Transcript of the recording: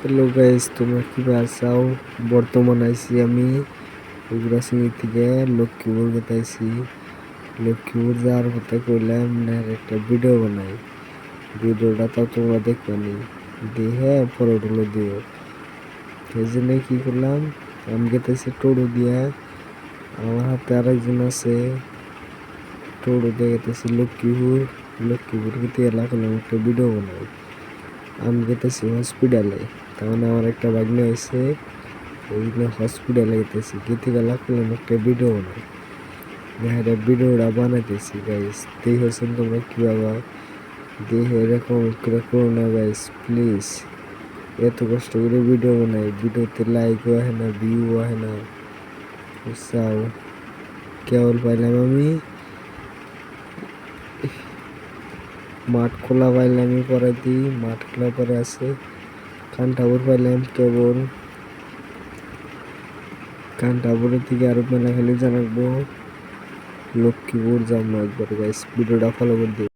Hello guys, তোমরা কি আছো? বর্তমান আইছি আমি উগরাসিং থেকে লক্ষ্মীপুর গেতাইছি। লক্ষ্মীপুর যাওয়ার পথে কইলাম না একটা ভিডিও বানাই। ভিডিওটা তো তোমরা দেখবানি, দেখে পরে উঠলো দিও। এই জন্য কি করলাম, আমি গেতাইছি টোটো দিয়া, আমার হাতে আরেকজন আছে। টোটো দিয়ে গেতাইছি লক্ষ্মীপুর গেতে এলাকা করলাম একটা ভিডিও বানাই। আমি গেতেছি হসপিটালে, তখন আমার একটা ভাগ্নে হয়েছে, ওই হসপিটালে গেতেছি। গেতে গেলা করলাম একটা ভিডিও বানাই, দেখা ভিডিওটা বানাইতেছি গাইস। দেখেছেন তোমরা কিভাবে, দেখে এরকম করে করো না গাইস প্লিজ। এত কষ্ট করে ভিডিও বানাই, ভিডিওতে লাইকও আসে না, ভিউ আসে না, বুঝছাও। কেবল পাইলাম আমি মাঠ খোলা পাইলাম পরে দিই, মাঠ খোলা পরে আছে কান্টাপুর পাইলাম কেবল। কান্টাপুরের থেকে আরো মেলা খালি জানাবো। লক্ষ্মীপুর যাবো একবার গাইস, ভিডিওটা ফলো করে দিও।